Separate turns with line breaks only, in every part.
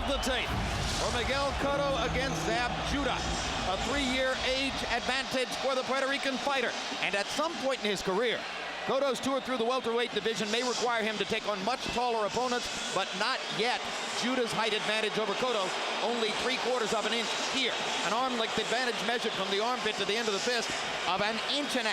of the tape for Miguel Cotto against Zab Judah. A 3-year age advantage for the Puerto Rican fighter. And at some point in his career, Cotto's tour through the welterweight division may require him to take on much taller opponents, but not yet. Judah's height advantage over Cotto, only 3/4 of an inch here. An arm length advantage measured from the armpit to the end of the fist of 1.5 inches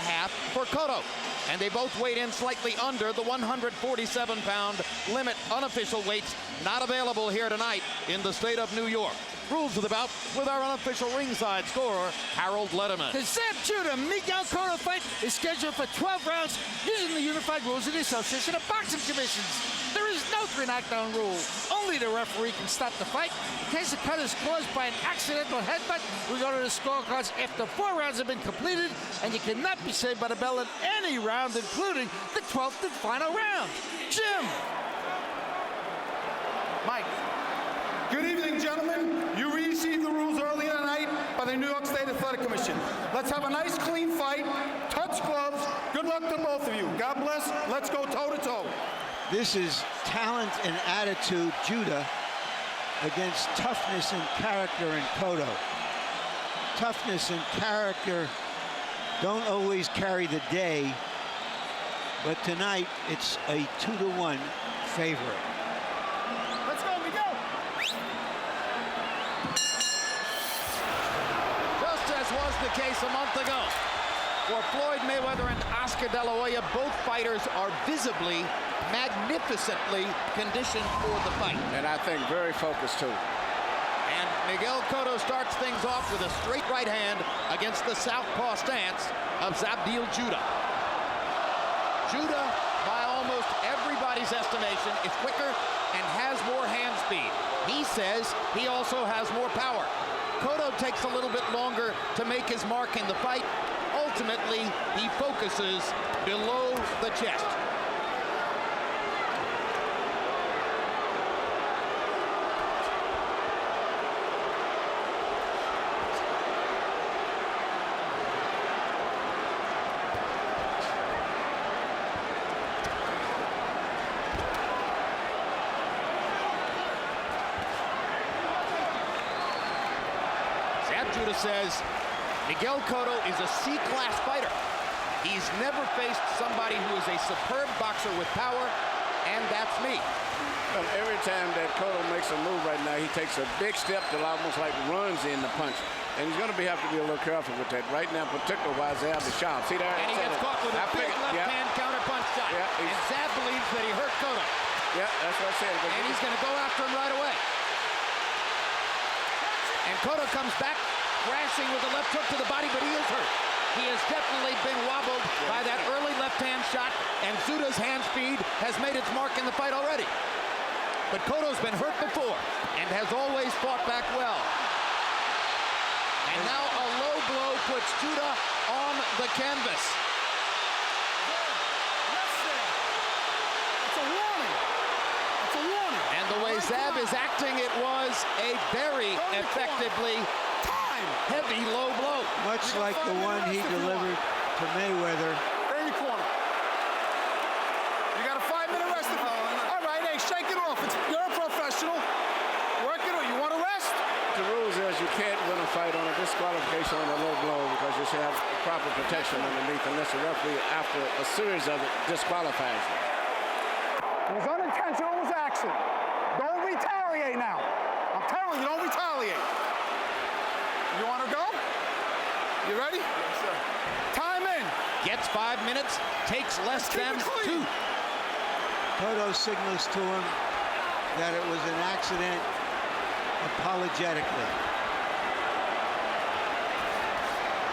for Cotto. And they both weighed in slightly under the 147-pound limit. Unofficial weights not available here tonight in the state of New York. Rules of the bout with our unofficial ringside scorer, Harold Letterman.
The Zab Judah Miguel Cotto fight is scheduled for 12 rounds using the unified rules of the Association of Boxing Commissions. There is no 3-knockdown rule. Only the referee can stop the fight in case the cut is caused by an accidental headbutt. We go to the scorecards after 4 rounds have been completed, and you cannot be saved by the bell in any round, including the 12th and final round. Jim.
Mike. Good evening, gentlemen. You received the rules earlier tonight by the New York State Athletic Commission. Let's have a nice, clean fight. Touch gloves. Good luck to both of you. God bless. Let's go toe-to-toe.
This is talent and attitude, Judah, against toughness and character in Cotto. Toughness and character don't always carry the day, but tonight it's a 2-to-1 favorite.
Let's go, Miguel.
Just as was the case a month ago. For Floyd Mayweather and Oscar De La Hoya, both fighters are visibly, magnificently conditioned for the fight.
And I think very focused, too.
And Miguel Cotto starts things off with a straight right hand against the southpaw stance of Zabdil Judah. Judah, by almost everybody's estimation, is quicker and has more hand speed. He says he also has more power. Cotto takes a little bit longer to make his mark in the fight. Ultimately, he focuses below the chest. Judah says Miguel Cotto is a C-class fighter. He's never faced somebody who is a superb boxer with power, and that's me.
Well, every time that Cotto makes a move right now, he takes a big step that almost like runs in the punch. And he's going to have to be a little careful with that. Right now, particularly while Zab is sharp. See there?
And he gets caught with a big left-hand counter-punch shot.
Yeah,
and Zab believes that he hurt Cotto.
Yeah, that's what I said.
And he's going to go after him right away. And Cotto comes back, crashing with a left hook to the body, but he is hurt. He has definitely been wobbled by that early left-hand shot, and Judah's hand speed has made its mark in the fight already. But Cotto's been hurt before and has always fought back well. And now a low blow puts Judah on the canvas.
It's a warning. It's a warning.
And the way Zab is acting, it was a very effectively heavy low blow.
Much like the one he delivered to Mayweather.
Stay in the corner. You got a 5-minute rest. All right, hey, shake it off. You're a professional. Work it on. You want to rest?
The rules is you can't win a fight on a disqualification on a low blow because you should have proper protection underneath unless the referee, after a series of it, disqualifies you.
It was unintentional. It was accident. Don't retaliate now. I'm telling you, don't retaliate. You want to go? You ready? Yes, sir. Time in.
Gets 5 minutes, takes less than 2.
Cotto signals to him that it was an accident apologetically.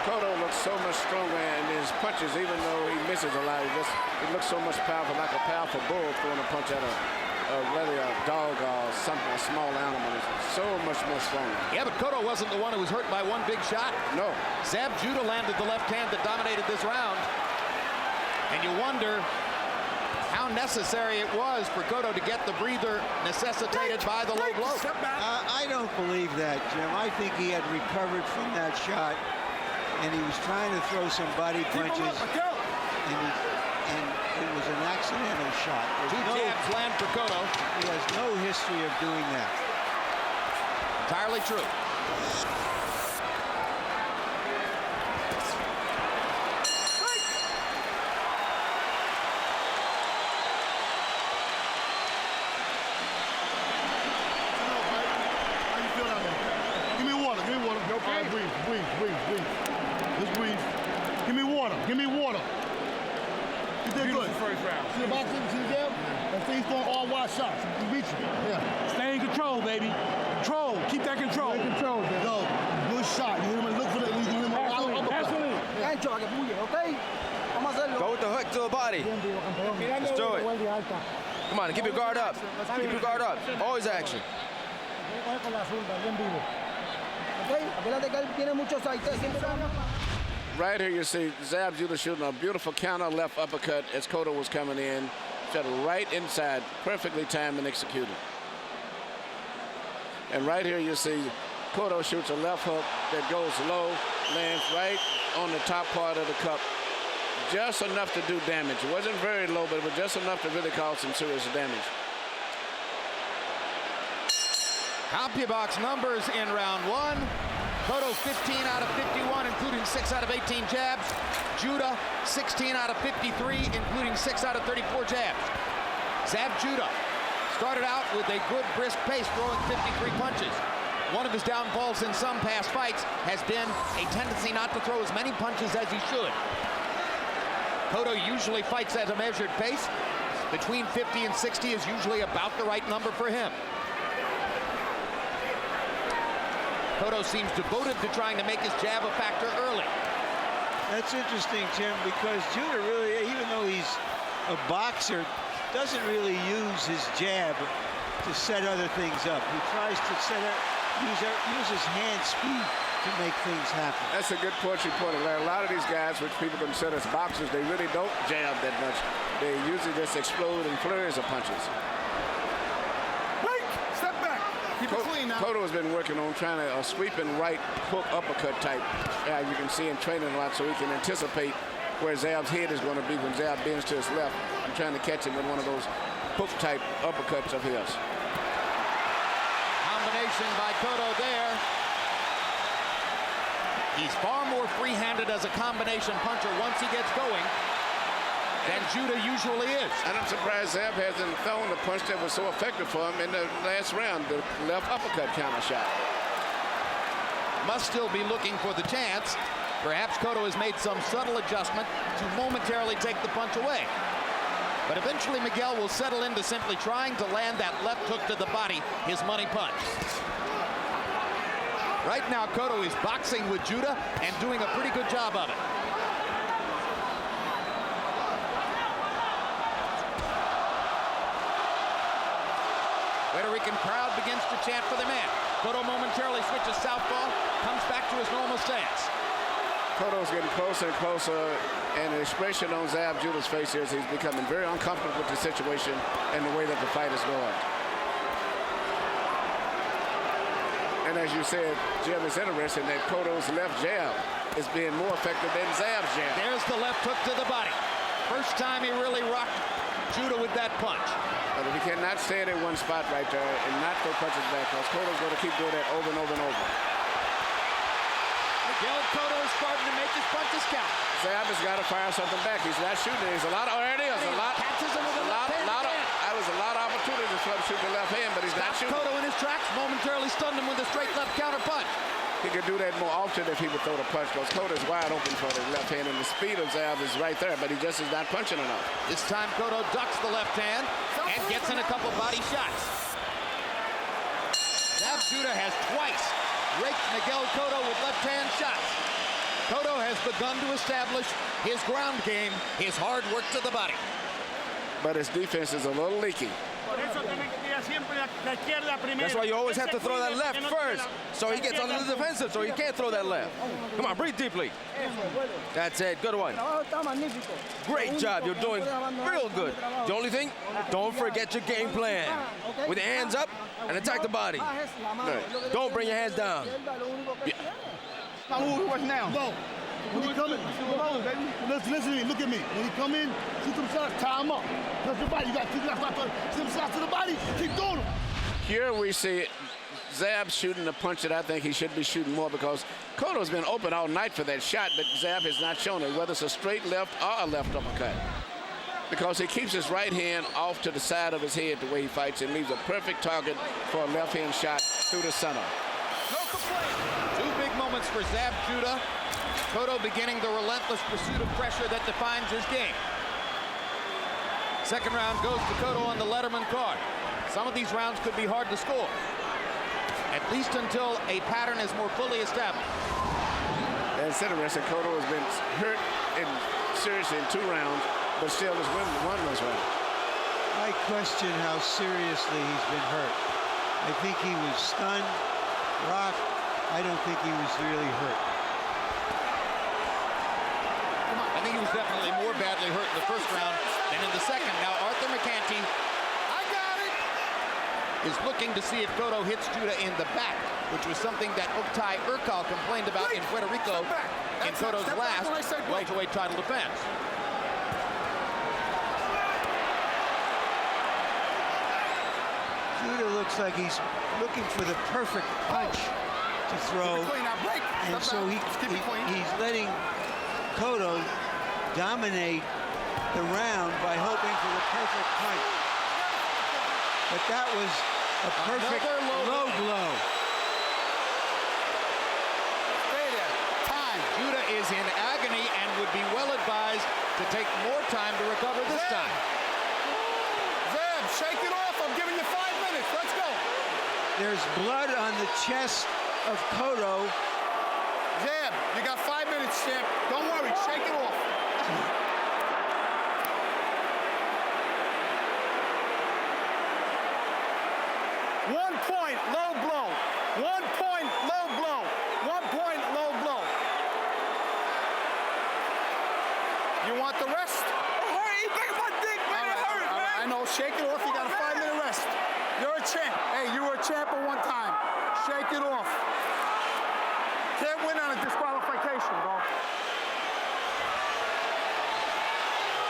Cotto looks so much stronger in his punches, even though he misses a lot. He looks so much powerful, like a powerful bull throwing a punch at really a dog or something, a small animal. It's so much more stronger.
Yeah, but Cotto wasn't the one who was hurt by one big shot.
No.
Zab Judah landed the left hand that dominated this round. And you wonder how necessary it was for Cotto to get the breather necessitated by the low blow.
I don't believe that, Jim. I think he had recovered from that shot, and he was trying to throw some body punches, and it was an accidental shot.
Two jabs land for Cotto.
He has no history of doing that.
entirely true.
Give me water. You did good. First round. See the boxing? See the jab? That thing's throwing all wide shots. You reach it. Yeah. Stay in control, baby. Control. Keep that control. Stay in control, baby. Yo, good shot. You hit him and look for the. You hit him
Absolutely.
Go with the hook to the body. Let's do it. Come on, keep your guard up. Keep your guard up. Always action.
Right here you see Zab Judah shooting a beautiful counter left uppercut as Cotto was coming in. Shot right inside, perfectly timed and executed. And right here you see Cotto shoots a left hook that goes low, lands right on the top part of the cup. Just enough to do damage. It wasn't very low, but it was just enough to really cause some serious damage.
CompuBox numbers in round one. Cotto 15 out of 51, including 6 out of 18 jabs. Judah 16 out of 53, including 6 out of 34 jabs. Zab Judah started out with a good brisk pace, throwing 53 punches. One of his downfalls in some past fights has been a tendency not to throw as many punches as he should. Cotto usually fights at a measured pace. Between 50 and 60 is usually about the right number for him. Cotto seems devoted to trying to make his jab a factor early.
That's interesting, Tim, because Judah really, even though he's a boxer, doesn't really use his jab to set other things up. He tries to use his hand speed to make things happen.
That's a good point you pointed out. A lot of these guys, which people consider as boxers, they really don't jab that much. They usually just explode in flurries of punches.
Step back. Keep it clean now.
Cotto has been working on trying to sweeping right hook uppercut type. You can see him training a lot so he can anticipate where Zab's head is going to be when Zab bends to his left. I'm trying to catch him with one of those hook type uppercuts of his.
Combination by Cotto there. He's far more free-handed as a combination puncher once he gets going than Judah usually is.
And I'm surprised Zab hasn't thrown the punch that was so effective for him in the last round, the left uppercut counter shot.
Must still be looking for the chance. Perhaps Cotto has made some subtle adjustment to momentarily take the punch away. But eventually Miguel will settle into simply trying to land that left hook to the body, his money punch. Right now, Cotto is boxing with Judah and doing a pretty good job of it. Puerto Rican crowd begins to chant for the man. Cotto momentarily switches southpaw, comes back to his normal stance.
Cotto's getting closer and closer, and the expression on Zab Judah's face here is he's becoming very uncomfortable with the situation and the way that the fight is going. And as you said, Jim, it's interesting that Cotto's left jab is being more effective than Zab's jab.
There's the left hook to the body. First time he really rocked Judah with that punch.
But if he cannot stay in one spot right there and not throw punches back, because Cotto's going to keep doing that over and over and over.
Miguel Cotto is starting to make his punches count.
Zab has got to fire something back. He's not shooting. There's a lot of, there it is.
Catches him with a left hand again.
That was a lot of opportunities for him to shoot the left hand, but he's not shooting.
Cotto in his tracks, momentarily stunned him with a straight left counter punch.
He could do that more often if he would throw the punch, because Cotto's wide open for the left hand, and the speed of Zab is right there, but he just is not punching enough.
This time Cotto ducks the left hand and gets in a couple body shots. Zab Judah has twice raked Miguel Cotto with left hand shots. Cotto has begun to establish his ground game, his hard work to the body.
But his defense is a little leaky.
That's why you always have to throw that left first, so he gets on the defensive, so he can't throw that left. Come on, breathe deeply. That's it, good one. Great job, you're doing real good. The only thing, don't forget your game plan. With your hands up and attack the body. Don't bring your hands down.
What's now? No. When he come in, listen to me, look at me. When he come in, shoot them shots, tie him up. Touch your body, you got to keep them shots to the body, keep doing them.
Here we see Zab shooting the punch that I think he should be shooting more, because Cotto's been open all night for that shot, but Zab has not shown it, whether it's a straight left or a left uppercut. Because he keeps his right hand off to the side of his head the way he fights and leaves a perfect target for a left hand shot through the center.
Two big moments for Zab Judah. Cotto beginning the relentless pursuit of pressure that defines his game. Second round goes to Cotto on the Letterman card. Some of these rounds could be hard to score, at least until a pattern is more fully established.
And it's interesting, Cotto has been hurt seriously in 2 rounds, but still has won those rounds.
I question how seriously he's been hurt. I think he was stunned, rocked. I don't think he was really hurt.
I think he was definitely more badly hurt in the first round than in the second. Now Arthur McCanty is looking to see if Cotto hits Judah in the back, which was something that Oktay Urkal complained about in Puerto Rico in Cotto's last welterweight title defense.
Judah looks like he's looking for the perfect punch to throw, and so he's letting Cotto dominate the round by hoping for the perfect punch. But that was a perfect low blow.
Stay there. Time.
Judah is in agony and would be well advised to take more time to recover this time.
Zab, shake it off. I'm giving you 5 minutes. Let's go.
There's blood on the chest of Cotto.
Zab, you got 5 minutes, champ. Don't worry. Shake it off. Low blow. 1 point, low blow. 1 point, low blow. You want the rest? I know. Shake it off. You got a 5-minute rest. You're a champ. Hey, you were a champ at one time. Shake it off. Can't win on a disqualification, bro.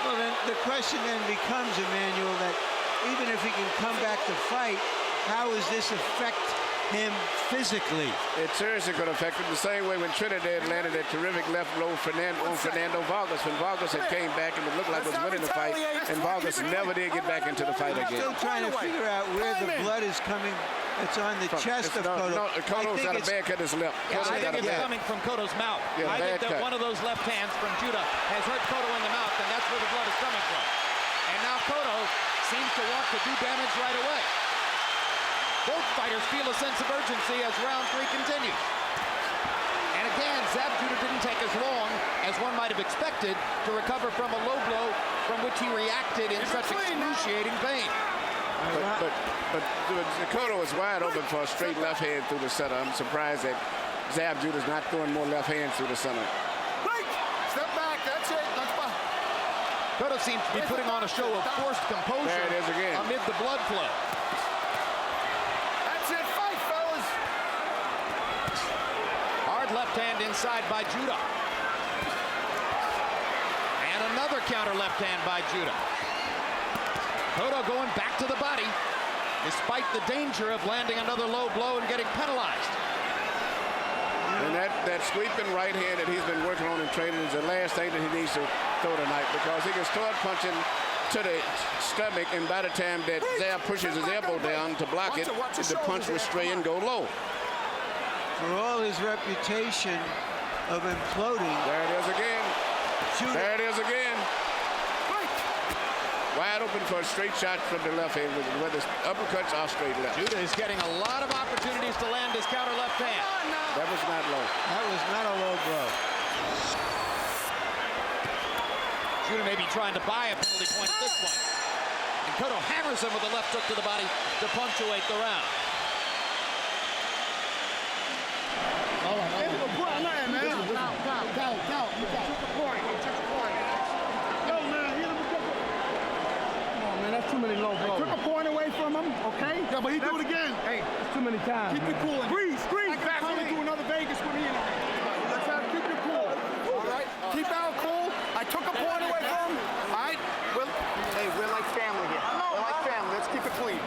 Well, then the question then becomes, Emmanuel, that even if he can come back to fight, how does this affect him physically?
It seriously could affect him the same way when Trinidad landed that terrific left blow on Fernando Vargas. When Vargas had came back and it looked like it was winning the fight, and Vargas never did get back into the fight
I'm
again.
still trying to figure out where the blood is coming. It's on the chest of Cotto.
No, Cotto's got a bad cut in his lip.
Yeah, I think it's coming from Cotto's mouth.
Yeah,
I think that
cut.
one of those left hands from Judah has hurt Cotto in the mouth, and that's where the blood is coming from. And now Cotto seems to want to do damage right away. Both fighters feel a sense of urgency as round 3 continues. And again, Zab Judah didn't take as long as one might have expected to recover from a low blow from which he reacted in such excruciating pain.
But Cotto is wide open for a straight left hand through the center. I'm surprised that Zab Judah's not throwing more left hands through the center.
Step back. That's it. Let's go.
Cotto seems to be putting on a show of forced composure
There it is again.
amid the blood flow. Left hand inside by Judah. And another counter left hand by Judah. Cotto going back to the body, despite the danger of landing another low blow and getting penalized.
And that sweeping right hand that he's been working on in training is the last thing that he needs to throw tonight, because he can start punching to the stomach, and by the time that Zab pushes his elbow down to block it, the punch will stray and go low.
For all his reputation of imploding.
There it is again. There it is again. Wide open for a straight shot from the left hand, whether it's uppercuts or straight left.
Judah is getting a lot of opportunities to land his counter left hand.
That was not low.
That was not a low blow.
Judah may be trying to buy a penalty point at this point. And Cotto hammers him with a left hook to the body to punctuate the round.
That's too many low blows.
Took a point away from him, okay?
Yeah, but he do it again.
Hey,
it's too many times.
Keep it cool.
Freeze.
Back to do another Vegas with me. Let's have keep it cool. All right? Keep out cool. I took a point away from him. All right? We're like family here. We're like family. Let's keep it clean.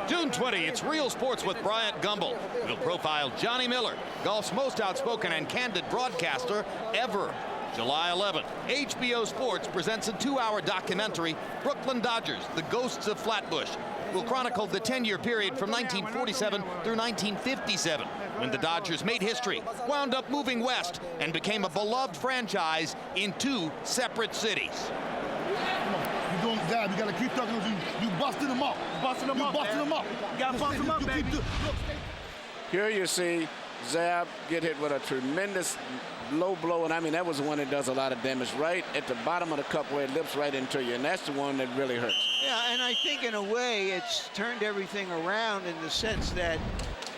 June 1:20, it's Real Sports with Bryant Gumbel. We'll profile Johnny Miller, golf's most outspoken and candid broadcaster ever. July 11th, HBO Sports presents a 2-hour documentary, Brooklyn Dodgers, The Ghosts of Flatbush. Will chronicle the 10-year period from 1947 through 1957, when the Dodgers made history, wound up moving west, and became a beloved franchise in 2 separate cities.
You're doing Zab. You gotta keep talking. You busting them up. Busting them up. Busting them up. You gotta bust them up, baby.
Here you see Zab get hit with a tremendous low blow, and I mean that was the one that does a lot of damage right at the bottom of the cup where it lips right into you, and that's the one that really hurts.
Yeah, and I think in a way it's turned everything around in the sense that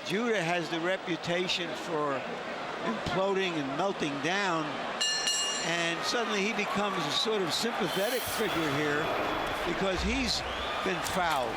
Judah has the reputation for imploding and melting down, and suddenly he becomes a sort of sympathetic figure here because he's been fouled.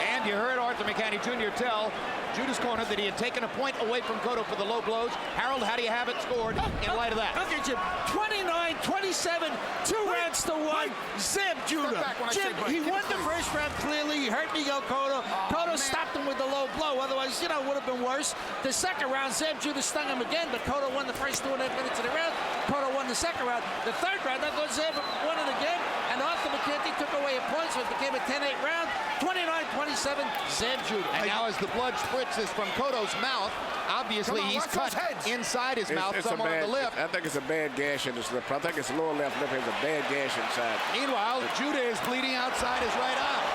And you heard Arthur McCanny Jr. tell Judah's corner that he had taken a point away from Cotto for the low blows. Harold, how do you have it scored in light of that?
Look at Jim, 29-27, 2 rounds to 1. Zeb Judah. Jim, he won the first round clearly. He hurt Miguel Cotto. Cotto stopped him with the low blow. Otherwise, you know, it would have been worse. The second round, Zeb Judah stung him again, but Cotto won the first 2.5 minutes of the round. Cotto won the second round. The third round, I thought Zeb won it again, and Arthur McCanty took away a point, so it became a 10-8 round. 29-27, Zeb Judah.
And now as the blood spritzes from Cotto's mouth, obviously he's cut inside his mouth somewhere on the lip.
I think it's a bad gash in his lip. I think his lower left lip has a bad gash inside.
Meanwhile, Judah is bleeding outside his right eye.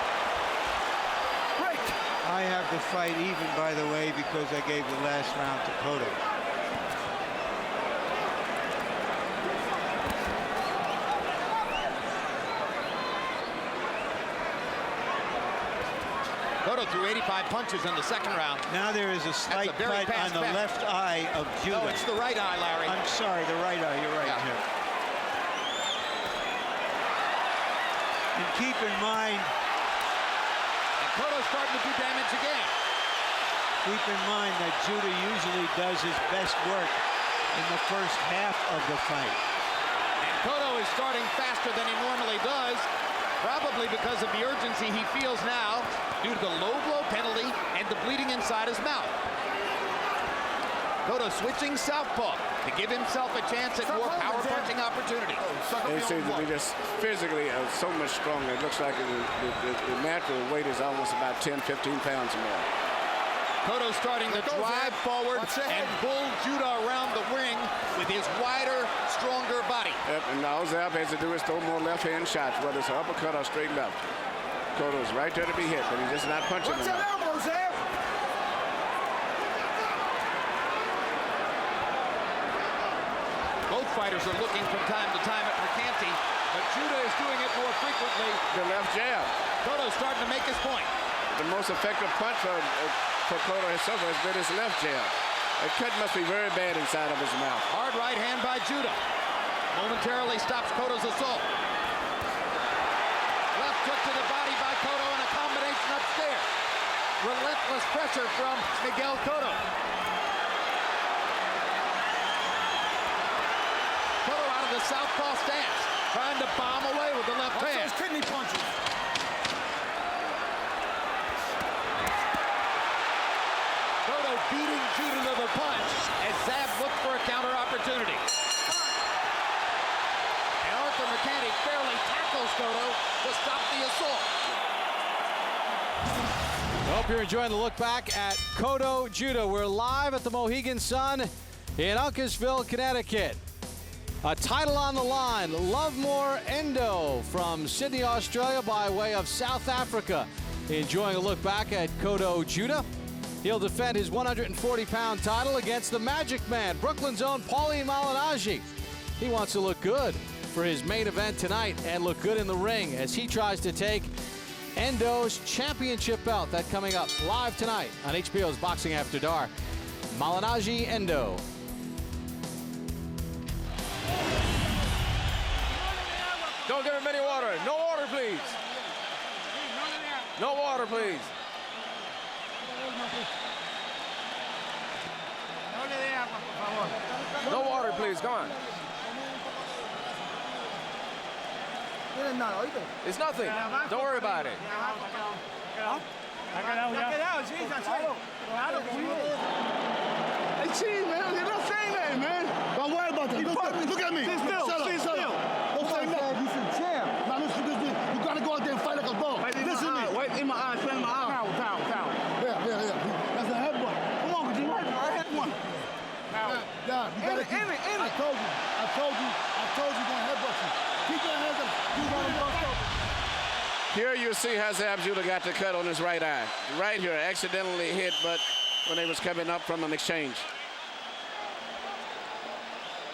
Break.
I have the fight even, by the way, because I gave the last round to Cotto.
Cotto threw 85 punches in the second round.
Now there is a slight cut on the left eye of Judah.
No, it's the right eye, Larry.
I'm sorry, the right eye. You're right,
Yeah.
Jim. And keep in mind,
And Cotto's starting to do damage again.
keep in mind that Judah usually does his best work in the first half of the fight.
And Cotto is starting faster than he normally does, probably because of the urgency he feels now due to the low blow penalty and the bleeding inside his mouth. Cotto switching southpaw to give himself a chance at more power punching opportunity.
He seems to be just physically so much stronger. It looks like the natural weight is almost about 10, 15 pounds more.
Cotto starting to drive forward and pull Judah around the ring with his wider, stronger body.
Yep, and all Zab has to do is throw more left-hand shots, whether it's an uppercut or straight left. Cotto's right there to be hit, but he's just not punching
What's
enough.
that elbow, Zab?
Both fighters are looking from time to time at McCanty, but Judah is doing it more frequently.
The left jab.
Cotto's starting to make his point.
The most effective punch for Cotto himself has been his left jab. The cut must be very bad inside of his mouth.
Hard right hand by Judah. Momentarily stops Cotto's assault. Left hook to the body by Cotto and a combination upstairs. Relentless pressure from Miguel Cotto. Cotto out of the southpaw stance, trying to bomb away with the left hand.
Those kidney punches.
Cotto beating Judah to the punch as Zab looked for a counter opportunity. And Arthur McCanty fairly tackles Cotto to stop the assault.
I hope you're enjoying the look back at Cotto Judah. We're live at the Mohegan Sun in Uncasville, Connecticut. A title on the line, Lovemore Endo from Sydney, Australia by way of South Africa. Enjoying a look back at Cotto Judah. He'll defend his 140-pound title against the Magic Man, Brooklyn's own Paulie Malignaggi. He wants to look good for his main event tonight and look good in the ring as he tries to take Endo's championship belt. That coming up live tonight on HBO's Boxing After Dark. Malignaggi Endo.
Don't give him any water. No water, please. No water, please. No water, please. Come on. It's nothing. Don't worry about it.
quedado, sí, Cancelo. Claro que sí. Hey, cheese, man. You're not saying that, man. Don't worry about that. Look at me. Sit still. Shut up. Don't say nothing. You should chill. Now listen to this. You gotta go out there and fight like a dog. Listen to me. Wait in my eyes. Spin in my eyes. Towel. Yeah. That's a headbutt. Come on, G. I hit one. Yeah, you gotta keep. I told you. Gonna headbutt you. Keep your hands up. You gotta go.
Here you see how Zab Judah got the cut on his right eye. Right here, accidentally hit, but when they was coming up from an exchange.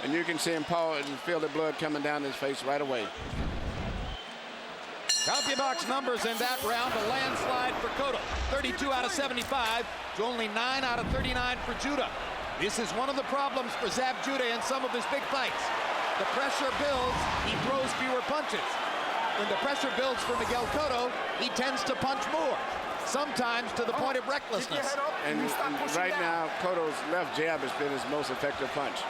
And you can see him pause and feel the blood coming down his face right away.
CompuBox numbers in that round, a landslide for Cotto. 32 out of 75 to only 9 out of 39 for Judah. This is one of the problems for Zab Judah in some of his big fights. The pressure builds, he throws fewer punches. When the pressure builds for Miguel Cotto, he tends to punch more, sometimes to the point of recklessness.
And right now, Cotto's left jab has been his most effective punch.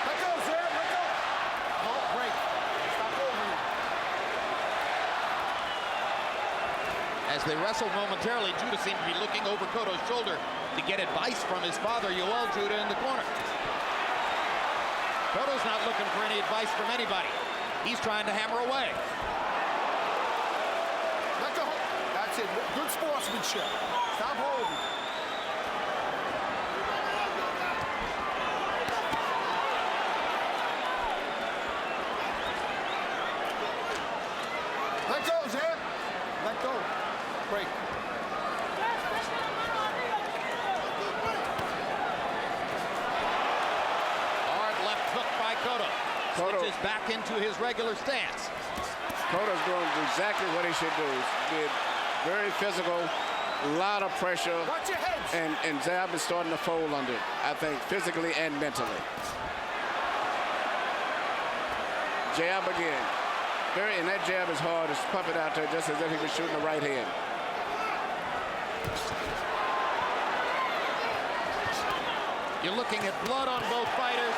Let go, Zab. Let go. No, break. Stop over here.
As they wrestled momentarily, Judah seemed to be looking over Cotto's shoulder to get advice from his father, Yoel Judah, in the corner. Cotto's not looking for any advice from anybody. He's trying to hammer away.
Let go. That's it. Good sportsmanship. Stop holding. Let go, Zab. Let go. Break.
Cotto switches back into his regular stance.
Cotto's doing exactly what he should do. Did very physical, a lot of pressure,
Watch your heads.
and Zab is starting to fold under it, I think, physically and mentally. Jab again. And that jab is hard. It's pumping out there just as if he was shooting the right hand.
You're looking at blood on both fighters.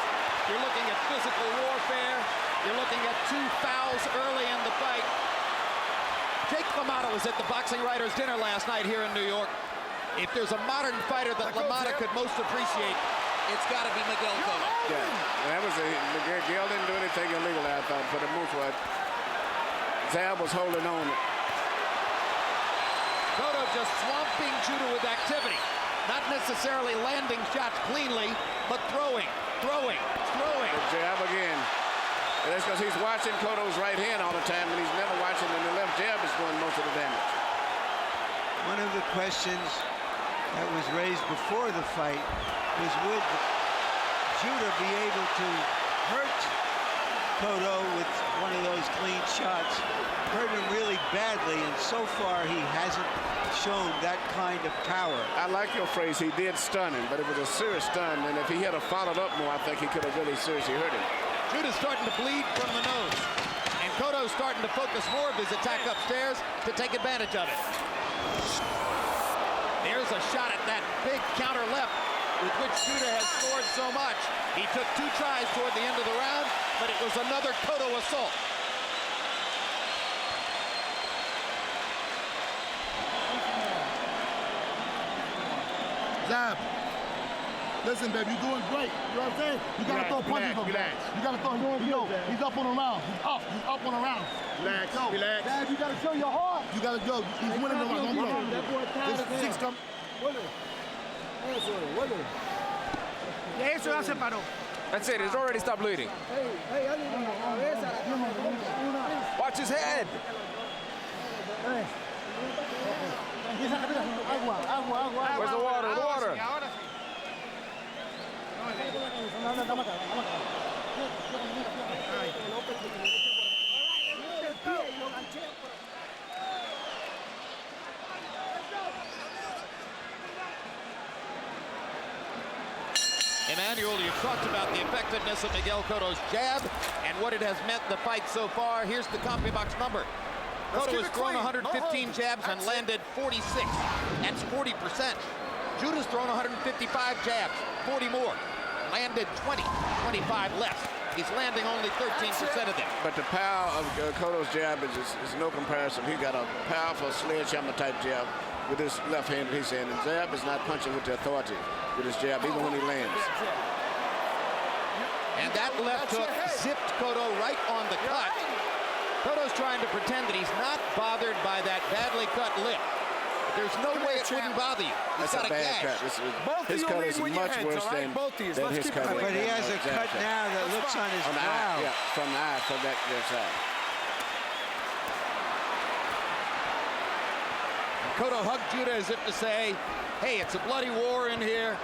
You're looking at physical warfare. You're looking at 2 fouls early in the fight. Jake LaMotta was at the Boxing Writers' Dinner last night here in New York. If there's a modern fighter that LaMotta could most appreciate, it's got to be Miguel Cotto.
Yeah, that was Miguel didn't do anything illegal, I thought, for the move. Zab was holding on.
Cotto just swamping Judah with activity. Not necessarily landing shots cleanly, but throwing.
The jab again. And that's because he's watching Cotto's right hand all the time, and he's never watching, and the left jab is doing most of the damage.
One of the questions that was raised before the fight was, would Judah be able to hurt Cotto with one of those clean shots, hurt him really badly, and so far he hasn't shown that kind of power.
I like your phrase, he did stun him, but it was a serious stun, and if he had followed up more, I think he could have really seriously hurt him.
Judah's starting to bleed from the nose, and Cotto's starting to focus more of his attack upstairs to take advantage of it. There's a shot at that big counter left with which Judah has scored so much. He took 2 tries toward the end of the round, but it was another Cotto assault.
Zab, listen, baby, you're doing great. You know what I'm saying? You gotta throw punches from there. You gotta throw him. He's up on the round. He's up on the round. Relax. Zab, you gotta show your heart. You gotta go. He's winning the round. This 6 come.
Eso ya se paró.
That's it. It's already stopped bleeding. Watch his head. Where's the water? The water.
Emmanuel, you've talked about the effectiveness of Miguel Cotto's jab and what it has meant in the fight so far. Here's the CompuBox number. Cotto has thrown 115 jabs and landed 46. That's 40%. Judah's thrown 155 jabs, 40 more. landed 20, 25 less. He's landing only 13% of them.
But the power of Cotto's jab is no comparison. He got a powerful sledgehammer type jab with his left hand. He's saying, and Zab is not punching with the authority with his jab, even when he lands.
And that left hook zipped Cotto right on the cut. Cotto's trying to pretend that he's not bothered by that badly cut lip. There's no way it wouldn't bother you. He's got a gash.
His cut is much worse than his cut.
But he has a cut now that looks on his brow.
Yeah, from the eye, from that side.
Cotto hugged Judah as if to say, hey, it's a bloody war in here.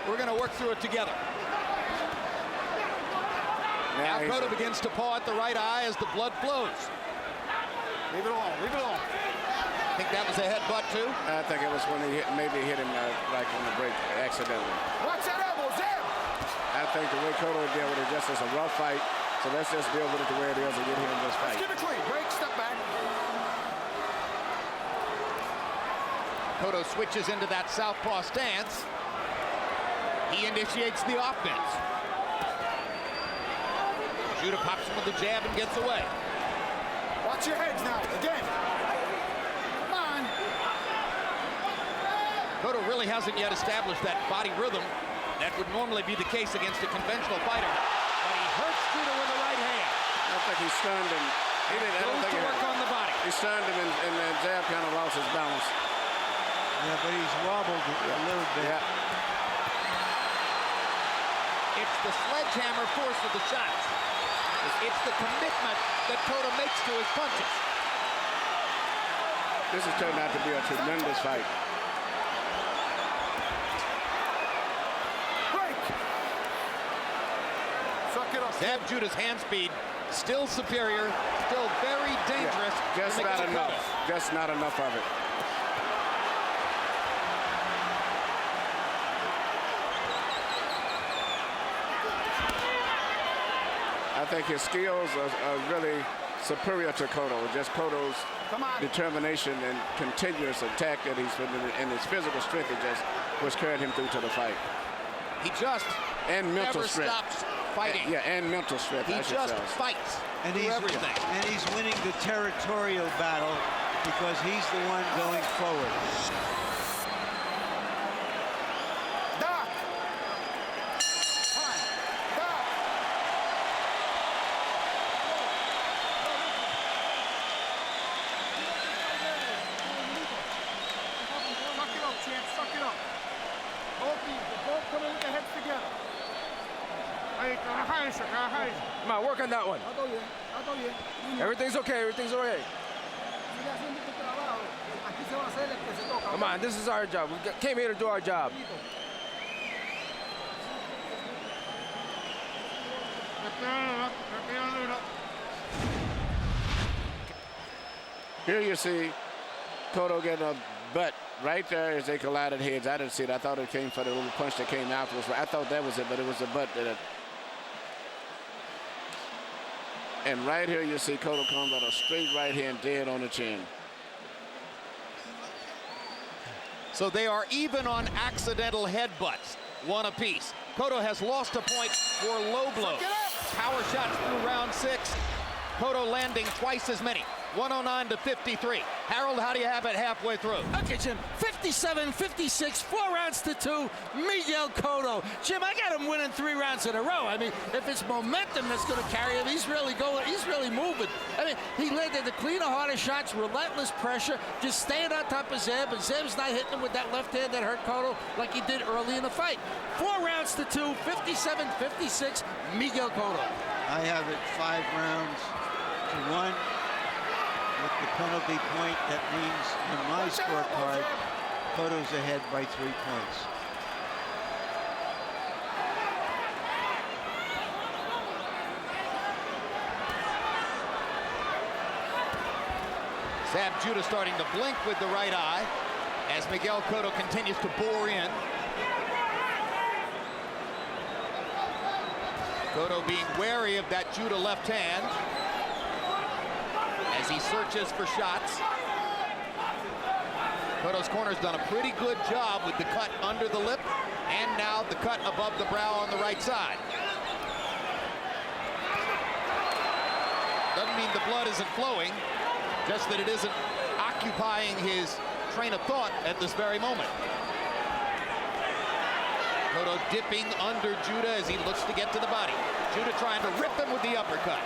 We're going to work through it together. Now Cotto begins to paw at the right eye as the blood flows.
Leave it alone, leave it alone.
I think that was a headbutt too.
I think it was when he maybe hit him like on the break accidentally.
Watch that elbow, Zab!
I think the way Cotto deal with it just as a rough fight. So let's just deal with it the way it is and get him in this fight.
Let's give it clean. Break, step back.
Cotto switches into that southpaw stance. He initiates the offense. Judah pops him with the jab and gets away.
Watch your heads now, again. Come on.
Cotto really hasn't yet established that body rhythm that would normally be the case against a conventional fighter. But he hurts Judah with the right hand.
I think he stunned him. He didn't. I don't think
Goes to work on the body.
He stunned him and then Zab kind of lost his balance.
Yeah, but he's wobbled a little bit.
Yeah.
It's the sledgehammer force of the shots. It's the commitment that Cotto makes to his punches.
This has turned out to be a tremendous fight.
Break. Suck it up.
Zab Judah's hand speed still superior, still very dangerous.
Yeah, just not enough. Just not enough of it. I think his skills are really superior to Cotto. Just Cotto's determination and continuous attack that he's putting in, and his physical strength just was carrying him through to the fight.
He just
and mental
never
strength.
stops fighting.
Yeah, and mental strength.
He just fights
And
through
he's
everything.
And he's winning the territorial battle because he's the one going forward.
Doc. Time. Doc. Suck it up, champ. Suck it up. Both come in with their heads together.
Come on, work on that one. Everything's okay. Everything's okay. Come on, this is our job. We came here to do our job.
Here you see Cotto getting a butt right there as they collided heads. I didn't see it. I thought it came for the little punch that came afterwards. I thought that was it, but it was a butt that. And right here you see Cotto comes out a straight right hand dead on the chin.
So they are even on accidental headbutts, one apiece. Cotto has lost a point for low blows. Power shots through round 6. Cotto landing twice as many. 109 to 53. Harold, how do you have it halfway through?
Okay, Jim, 57-56, 4 rounds to 2, Miguel Cotto. Jim, I got him winning 3 rounds in a row. I mean, if it's momentum that's going to carry him, he's really going, he's really moving. I mean, he landed the cleaner, harder shots, relentless pressure, just staying on top of Zab, and Zab's not hitting him with that left hand that hurt Cotto like he did early in the fight. 4 rounds to 2, 57-56, Miguel Cotto.
I have it 5 rounds to 1. With the penalty point, that means in my scorecard, Cotto's ahead by 3 points.
Zab Judah starting to blink with the right eye as Miguel Cotto continues to bore in. Cotto being wary of that Judah left hand as he searches for shots. Cotto's corner's done a pretty good job with the cut under the lip and now the cut above the brow on the right side. Doesn't mean the blood isn't flowing, just that it isn't occupying his train of thought at this very moment. Cotto dipping under Judah as he looks to get to the body. Judah trying to rip him with the uppercut.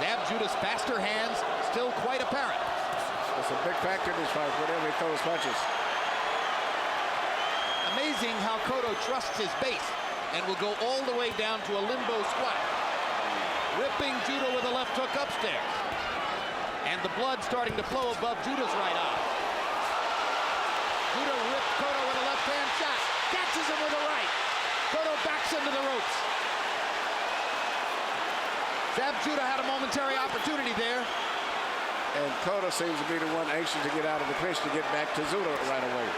Zab Judah's faster hands still quite apparent.
It's a big factor in this fight, whatever he throws punches.
Amazing how Cotto trusts his base and will go all the way down to a limbo squat. Ripping Judah with a left hook upstairs. And the blood starting to flow above Judah's right eye. Judah ripped Cotto with a left-hand shot. Catches him with a right. Cotto backs into the ropes. Zab Judah had a momentary opportunity there.
And Cotto seems to be the one anxious to get out of the clinch to get back to Judah right away.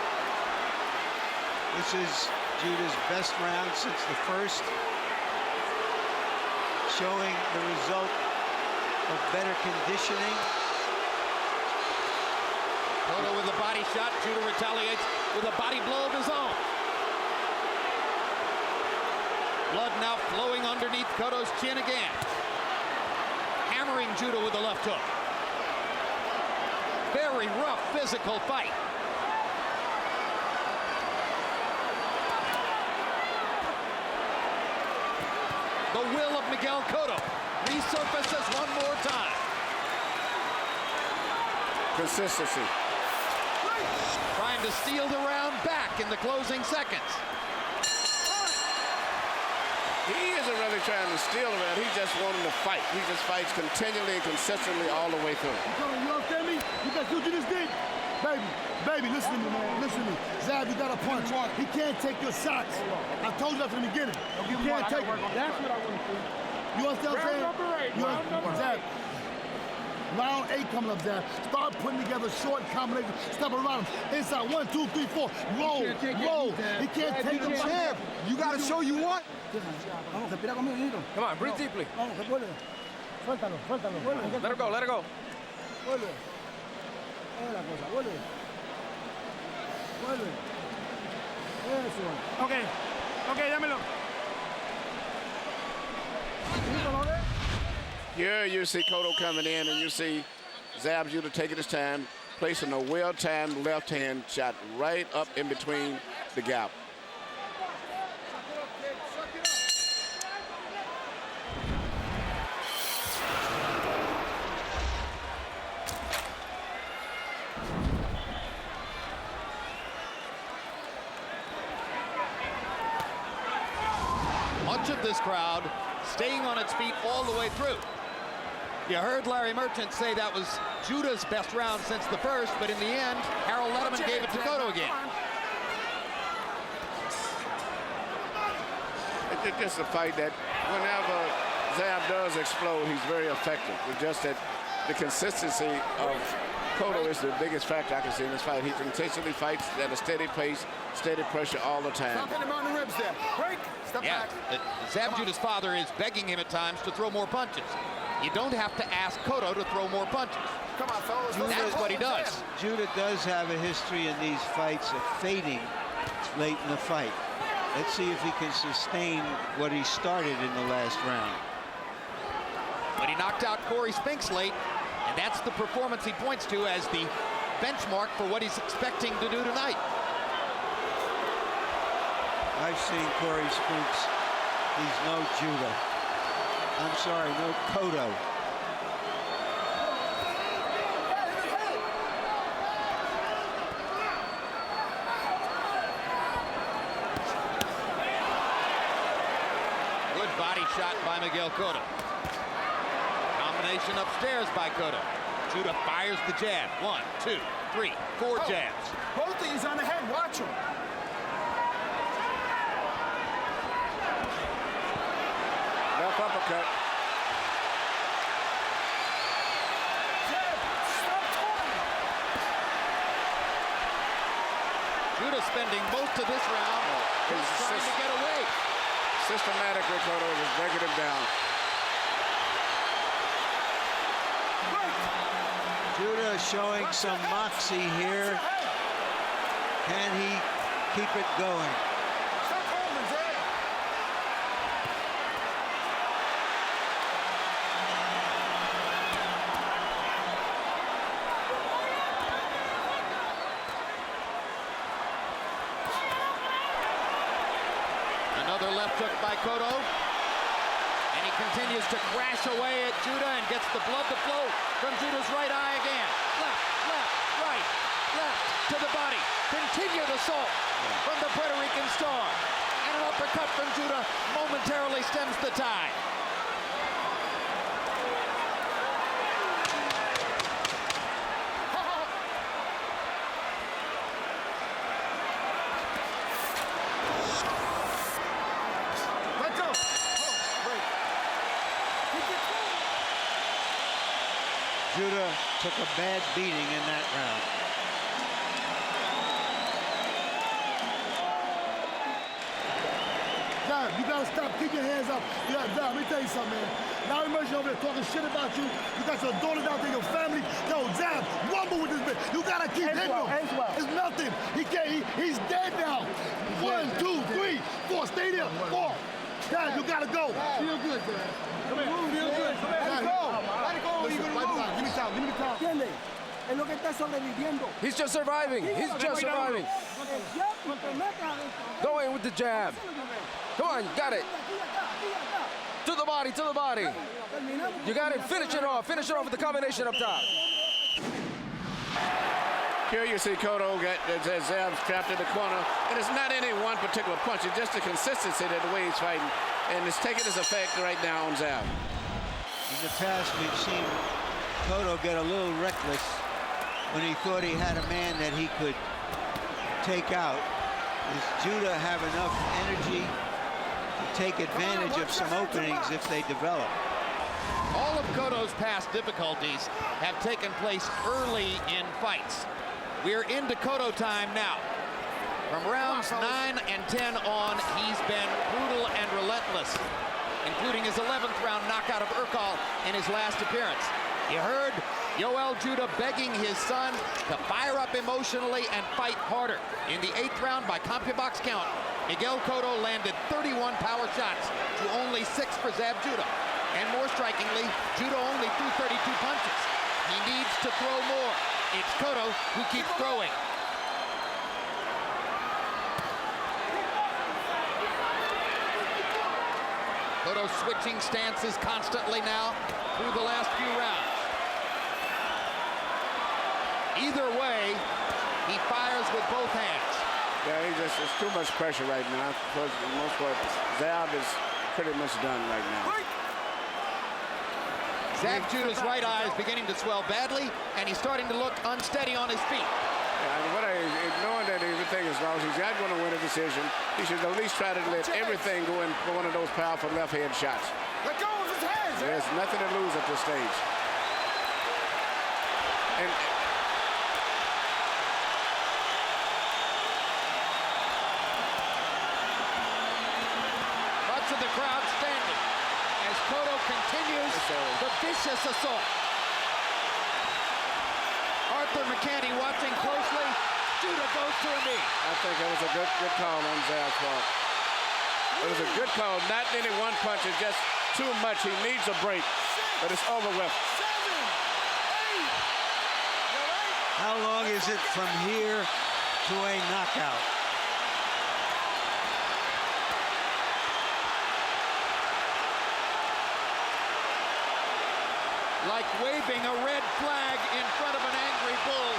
This is Judah's best round since the first, showing the result of better conditioning.
Cotto with a body shot. Judah retaliates with a body blow of his own. Blood now flowing underneath Cotto's chin again. Hammering Judah with the left hook. Very rough physical fight. The will of Miguel Cotto resurfaces one more time.
Consistency.
Trying to steal the round back in the closing seconds.
He isn't really trying to steal the round. He just wanting to fight. He just fights continually and consistently all the way through.
You understand me? You got what you just did? Baby, listen to me, man. Listen to me. Zab, you got a punch. He can't take your shots. I told you that from the beginning. You can't take it. That's what I want to do. You understand what I'm saying? Round number 8. Zab. Round 8 coming up, Zab. Start putting together short combinations. Step around him. Inside 1, 2, 3, 4. Roll. He can't take them. Champ, you got to show you what?
Come on, breathe deeply.
Suéltalo.
Let her go, let her go.
Vuelve. La cosa, vuelve. Eso. Okay, dámelo.
Here you see Cotto coming in, and you see Zab Judah taking his time, placing a well-timed left-hand shot right up in between the gap.
Much of this crowd staying on its feet all the way through. You heard Larry Merchant say that was Judah's best round since the first, but in the end, Harold Letterman gave it to Cotto again.
It's just a fight that whenever Zab does explode, he's very effective. It's just that the consistency of Cotto is the biggest factor I can see in this fight. He intentionally fights at a steady pace, steady pressure all the time.
Stop hitting him on the ribs there. Break. Step back.
Zab Judah's father is begging him at times to throw more punches. You don't have to ask Cotto to throw more punches.
Come on, fellas.
That's what he does.
Judah does have a history in these fights of fading late in the fight. Let's see if he can sustain what he started in the last round.
But he knocked out Corey Spinks late, and that's the performance he points to as the benchmark for what he's expecting to do tonight.
I've seen Corey Spinks. He's no Judah. I'm sorry, no Cotto.
Good body shot by Miguel Cotto. Combination upstairs by Cotto. Judah fires the jab. 1, 2, 3, 4 jabs.
Both of you's on the head. Watch him.
Left uppercut.
Judah spending most of this round just trying to get away.
Systematically, Cotto is breaking him down.
Judah showing some moxie here. Can he keep it going?
Another left hook by Cotto. And he continues to crash away at Judah and gets the blood to flow from Judah's right eye again. Left, left, right, left to the body. Continued assault from the Puerto Rican star. And an uppercut from Judah momentarily stems the tide.
Judah took a bad beating in that round.
Zab, you gotta stop. Keep your hands up. Yeah, Zab, let me tell you something, man. Now emerging over there talking shit about you. You got your daughters out there, your family. Yo, Zab, rumble with this bitch. You gotta keep hitting him. It's nothing. He can't. He's dead now. 1, 2, 3, 4. Stay there. 4. Zab, you gotta go. Feel good, Zab. Come here. Feel good. Let it go. Let it go. Give me time. Give me the time.
Es lo que está sobreviviendo.
He's just surviving. He's just surviving. Go in with the jab. Come on, you got it. To the body, to the body. You got it. Finish it off. Finish it off with the combination up top.
Here you see Cotto get Zab trapped in the corner. And it's not any one particular punch. It's just the consistency that the way he's fighting. And it's taking its effect right now on Zab.
In the past, we've seen Cotto get a little reckless when he thought he had a man that he could take out. Does Judah have enough energy to take advantage of some openings if they develop?
All of Cotto's past difficulties have taken place early in fights. We're into Cotto time now. From rounds 9 and 10 on, he's been brutal and relentless, including his 11th round knockout of Urkel in his last appearance. You heard Yoel Judah begging his son to fire up emotionally and fight harder. In the 8th round, by CompuBox count, Miguel Cotto landed 31 power shots to only 6 for Zab Judah. And more strikingly, Judah only threw 32 punches. He needs to throw more. It's Cotto who keeps throwing. Cotto switching stances constantly now through the last few rounds. Either way, he fires with both hands.
Yeah, it's too much pressure right now. For the most part, Zab is pretty much done right now.
Zab Judah's right eye is beginning to swell badly, and he's starting to look unsteady on his feet.
Yeah, knowing that everything is lost, he's not going to win a decision. He should at least try to let everything go in for one of those powerful left hand shots.
Let go of his hands.
There's nothing to lose at this stage. And
much of the crowd standing as Cotto continues the vicious assault. Arthur McCanty watching closely. Judah goes to a knee.
I think that was a good call on Zab's part. It was a good call. Not any one punch. It's just too much. He needs a break, but it's over with.
How long is it from here to a knockout?
Like waving a red flag in front of an angry bull.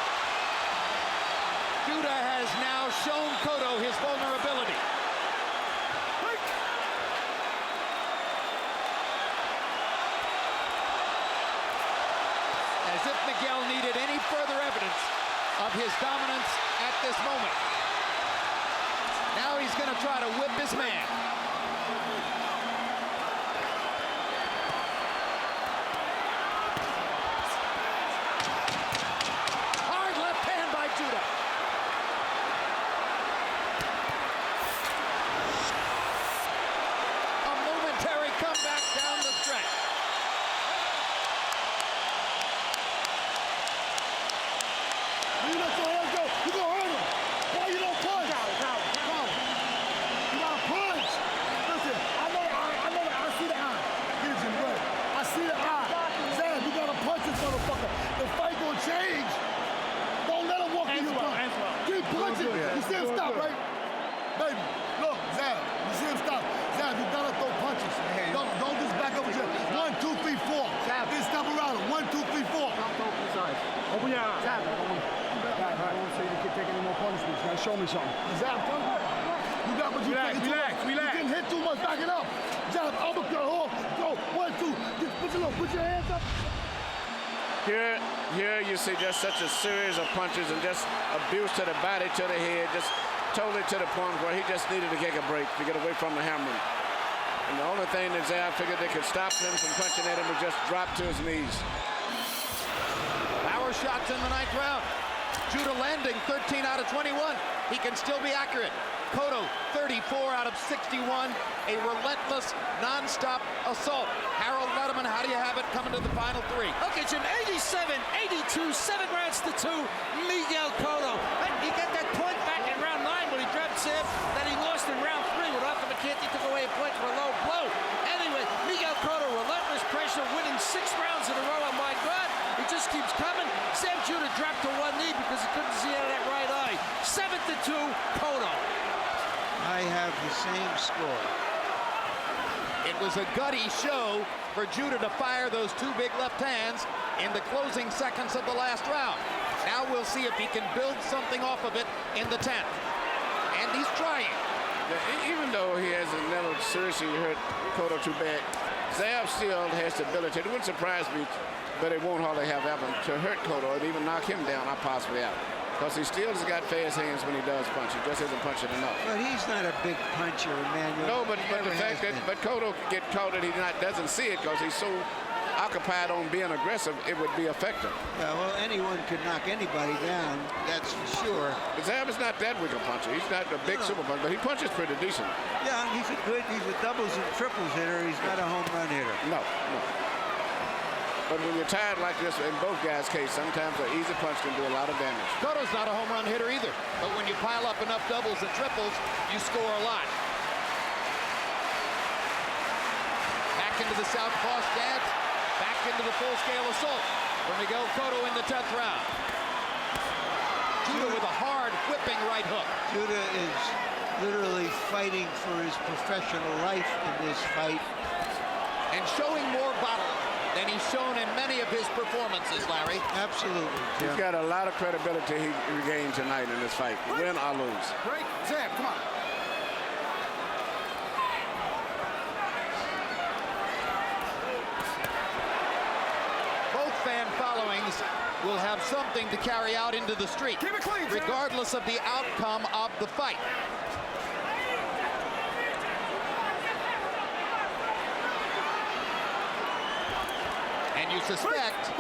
Judah has now shown Cotto his vulnerability. As if Miguel needed any further evidence of his dominance at this moment. Now he's going to try to whip his man. Hard left hand by Judah. A momentary comeback down the stretch.
show me something. Zab, you got what you
Relax.
You didn't hit too much. Back it up. Zab, uppercut, hold. Go. 1, 2. Just put your hands up.
Here you see just such a series of punches and just abuse to the body, to the head, just totally to the point where he just needed to take a break to get away from the hammering. And the only thing that Zab figured they could stop him from punching at him was just drop to his knees.
Power shots in the 9th round. Judah landing 13 out of 21. He can still be accurate. Cotto 34 out of 61. A relentless, non-stop assault. Harold Letterman, how do you have it coming to the final 3?
Okay, Jim, 87-82, 7 rounds to 2, Miguel Cotto. He got that point back in round 9 when he dropped Sam that he lost in round 3 when Arthur McCarthy took away a point for a low blow. Anyway, Miguel Cotto, relentless pressure, winning 6 rounds in a row. Oh my God, he just keeps coming. Sam Judah dropped to one knee because he couldn't see out of that right eye. 7-2, Cotto.
I have the same score.
It was a gutty show for Judah to fire those 2 big left hands in the closing seconds of the last round. Now we'll see if he can build something off of it in the 10th. And he's trying.
Even though he hasn't never seriously hurt Cotto too bad, Zab still has the ability. It wouldn't surprise me, but it won't hardly have happened to hurt Cotto and even knock him down, or possibly out. Because he still has got fast hands when he does punch. He just isn't punching enough.
But he's not a big puncher, Emmanuel.
No, but the fact that Cotto could get caught that he doesn't see it because he's so occupied on being aggressive, it would be effective.
Yeah, well, anyone could knock anybody down, that's for sure.
But Zab is not that weak a puncher. He's not a big super puncher, but he punches pretty decent.
Yeah, he's a doubles and triples hitter. He's not a home run hitter.
No. But when you're tired like this, in both guys' case, sometimes an easy punch can do a lot of damage.
Cotto's not a home run hitter either. But when you pile up enough doubles and triples, you score a lot. Back into the southpaw stance. Back into the full-scale assault for Miguel Cotto in the 10th round. Judah with a hard whipping right hook.
Judah is literally fighting for his professional life in this fight.
And showing more bottle than he's shown in many of his performances, Larry.
Absolutely.
He's got a lot of credibility he regained tonight in this fight, win or lose.
Break. Zab, come on.
Both fan followings will have something to carry out into the street,
Keep it clean, Zab.
regardless of the outcome of the fight. And you suspect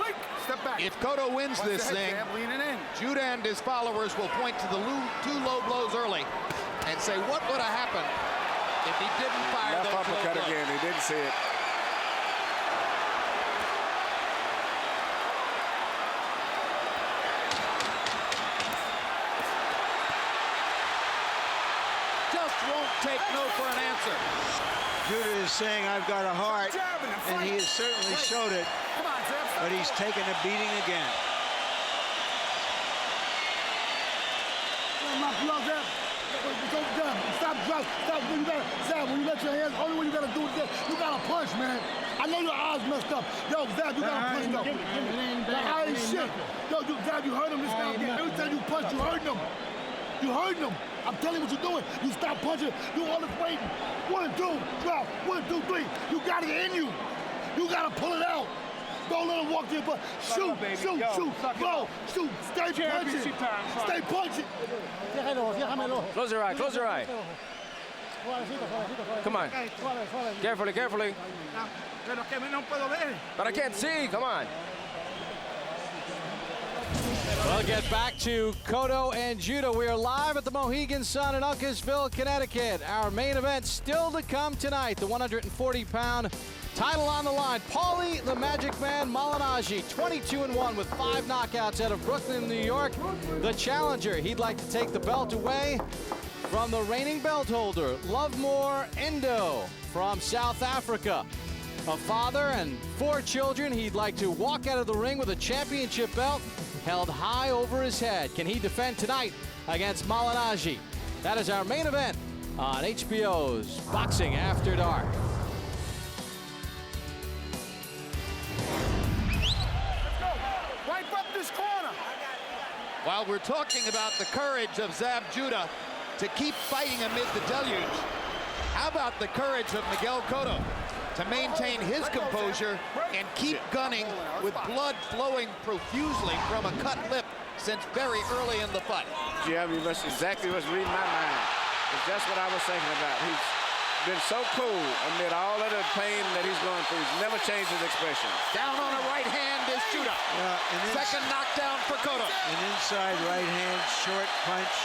Step back.
if Cotto wins
Watch
this
the head,
thing,
Zab, leaning in.
Judah and his followers will point to the 2 low blows early and say, what would have happened if he didn't fire
Left
those low
uppercut
blows?
again. He didn't see it.
Just won't take no for an answer.
Judah is saying, I've got a heart,
Jabbing and
and he
fighting.
has certainly
Wait.
showed it,
Come on, Zab.
but he's taken a beating again.
Knock you out, Zab. Don't jab. Stop, drop. Stop. When you gotta, Zab, when you let your hands, only when you gotta do is this. You gotta punch, man. I know your eyes messed up. Yo, Zab, you gotta punch, though. That eye ain't shit. Yo, Zab, you hurt him this time. Every time you punch, you hurting him. You hurting him. I'm telling you what you're doing. You stop punching. You all this waiting. 1, 2, drop. 1, 2, 3. You got it in you. You gotta pull it out. Don't let him walk to your butt. Shoot, shoot, shoot. Go, shoot. Stay punching. Stay punching.
Close your eye, close your eye. Come on. Carefully, carefully. But I can't see, come on.
We'll get back to Cotto and Judah. We are live at the Mohegan Sun in Uncasville, Connecticut. Our main event still to come tonight. The 140-pound title on the line. Paulie the Magic Man Malignaggi, 22-1 with 5 knockouts out of Brooklyn, New York. The challenger. He'd like to take the belt away from the reigning belt holder, Lovemore Endo from South Africa. A father and 4 children. He'd like to walk out of the ring with a championship belt held high over his head. Can he defend tonight against Malignaggi? That is our main event on HBO's Boxing After Dark.
Let's go. Wipe up this corner.
While we're talking about the courage of Zab Judah to keep fighting amid the deluge, how about the courage of Miguel Cotto to maintain his composure and keep gunning with blood flowing profusely from a cut lip since very early in the fight?
Yeah, that's exactly what's reading my mind. It's just what I was thinking about. He's been so cool amid all of the pain that he's going through. He's never changed his expression.
Down on a right hand is Judah. Second knockdown for Cotto.
An inside right hand, short punch.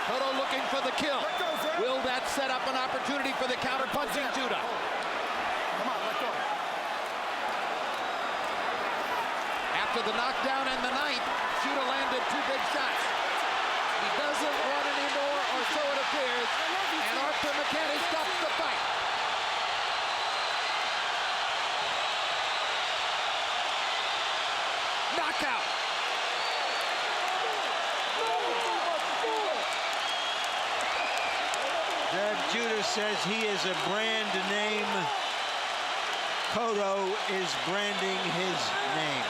Cotto looking for the kill. Will that set up an opportunity for the counter-punching Judah? After the knockdown and the ninth, Judah landed 2 big shots. He doesn't run anymore, or so it appears, and Arthur McKenny stops the fight. Knockout.
Zab Judah says he is a brand name. Cotto is branding his name.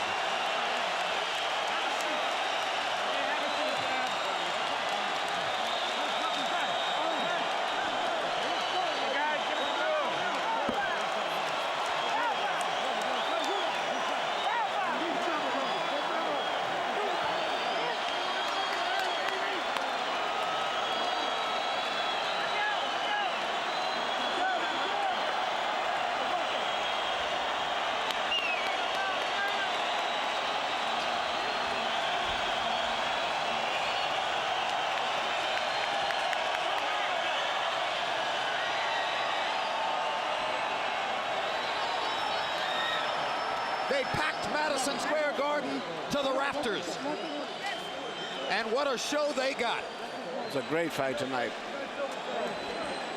They packed Madison Square Garden to the rafters. And what a show they got.
It's a great fight tonight.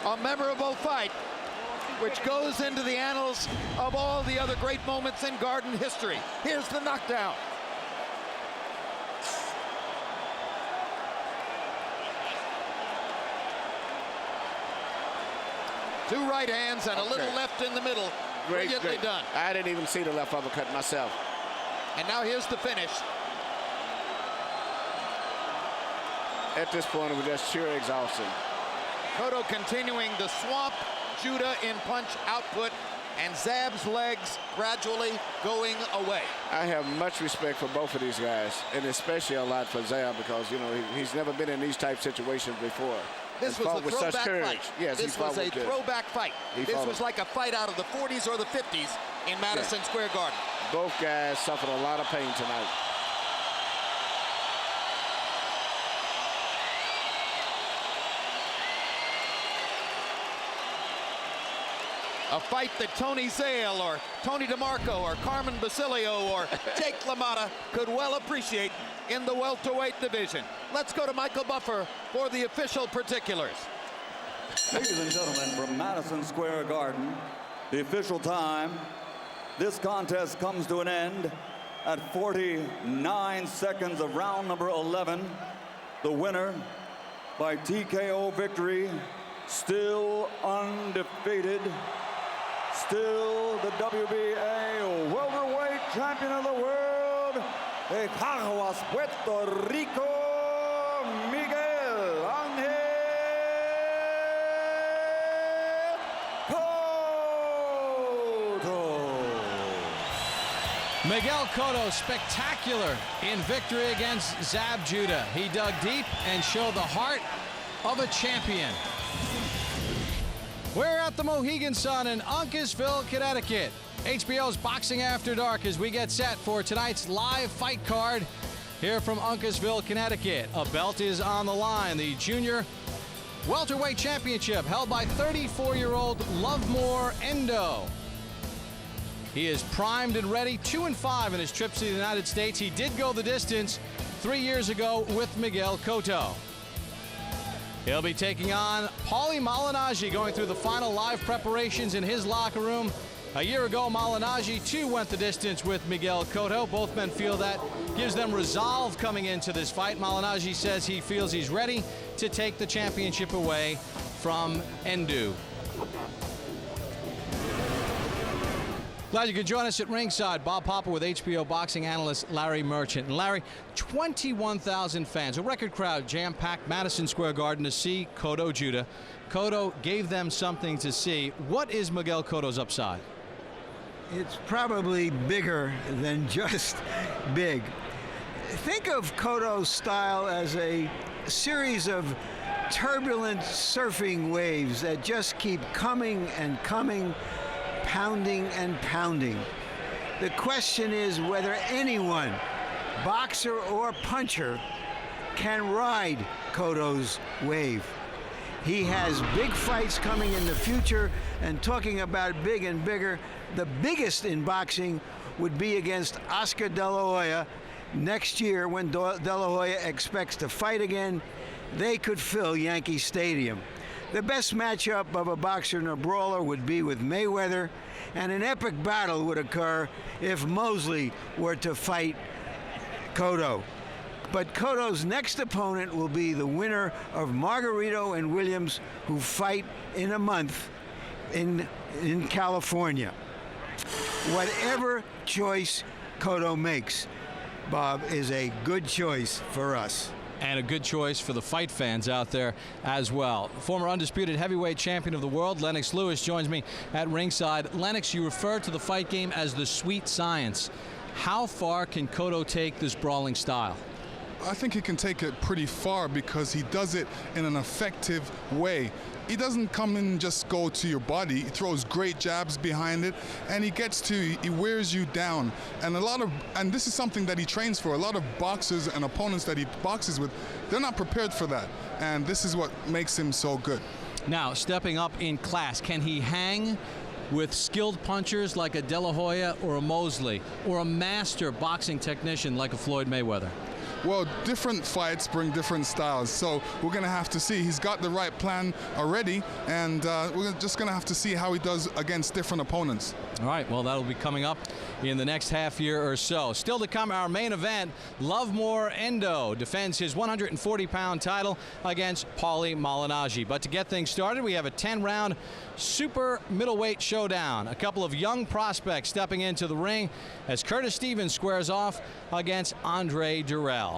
A memorable fight, which goes into the annals of all the other great moments in Garden history. Here's the knockdown. Two right hands and a little left in the middle. Brilliantly done.
I didn't even see the left uppercut myself.
And now here's the finish.
At this point, it was just sheer exhaustion.
Cotto continuing to swamp Judah in punch output, and Zab's legs gradually going away.
I have much respect for both of these guys, and especially a lot for Zab, because, you know, he's never been in these type situations before.
This was a throwback fight.
Yes,
this was a throwback fight. This was like a fight out of the 40s or the 50s in Madison Square Garden.
Both guys suffered a lot of pain tonight.
A fight that Tony Zale or Tony DeMarco or Carmen Basilio or Jake LaMotta could well appreciate in the welterweight division. Let's go to Michael Buffer for the official particulars.
Ladies and gentlemen, from Madison Square Garden, the official time, this contest comes to an end at 49 seconds of round number 11. The winner by TKO victory, still undefeated, still the WBA welterweight champion of the world, de Caguas, Puerto Rico, Miguel Ángel Cotto.
Miguel Cotto, spectacular in victory against Zab Judah. He dug deep and showed the heart of a champion. We're at the Mohegan Sun in Uncasville, Connecticut. HBO's Boxing After Dark as we get set for tonight's live fight card here from Uncasville, Connecticut. A belt is on the line. The junior welterweight championship held by 34-year-old Lovemore Endo. He is primed and ready, 2-5 in his trips to the United States. He did go the distance 3 years ago with Miguel Cotto. He'll be taking on Paulie Malignaggi, going through the final live preparations in his locker room. A year ago, Malignaggi too went the distance with Miguel Cotto. Both men feel that gives them resolve coming into this fight. Malignaggi says he feels he's ready to take the championship away from Endo. Glad you could join us at ringside. Bob Popper with HBO boxing analyst Larry Merchant. And Larry, 21,000 fans, a record crowd, jam-packed Madison Square Garden to see Cotto Judah. Cotto gave them something to see. What is Miguel Cotto's upside?
It's probably bigger than just big. Think of Cotto's style as a series of turbulent surfing waves that just keep coming and coming, pounding and pounding. The question is whether anyone, boxer or puncher, can ride Cotto's wave. He has big fights coming in the future, and talking about big and bigger, the biggest in boxing would be against Oscar De La Hoya next year when De La Hoya expects to fight again. They could fill Yankee Stadium. The best matchup of a boxer and a brawler would be with Mayweather, and an epic battle would occur if Mosley were to fight Cotto. But Cotto's next opponent will be the winner of Margarito and Williams, who fight in a month in California. Whatever choice Cotto makes, Bob, is a good choice for us.
And a good choice for the fight fans out there as well. Former undisputed heavyweight champion of the world, Lennox Lewis, joins me at ringside. Lennox, you refer to the fight game as the sweet science. How far can Cotto take this brawling style?
I think he can take it pretty far because he does it in an effective way. He doesn't come in and just go to your body. He throws great jabs behind it, and he wears you down. And this is something that he trains for. A lot of boxers and opponents that he boxes with, they're not prepared for that. And this is what makes him so good.
Now, stepping up in class, can he hang with skilled punchers like a De La Hoya or a Mosley, or a master boxing technician like a Floyd Mayweather?
Well, different fights bring different styles, so we're going to have to see. He's got the right plan already, and we're just going to have to see how he does against different opponents.
All right, well, that'll be coming up in the next half year or so. Still to come, our main event, Lovemore Endo defends his 140-pound title against Paulie Malignaggi. But to get things started, we have a 10-round super middleweight showdown. A couple of young prospects stepping into the ring as Curtis Stevens squares off against Andre Durrell.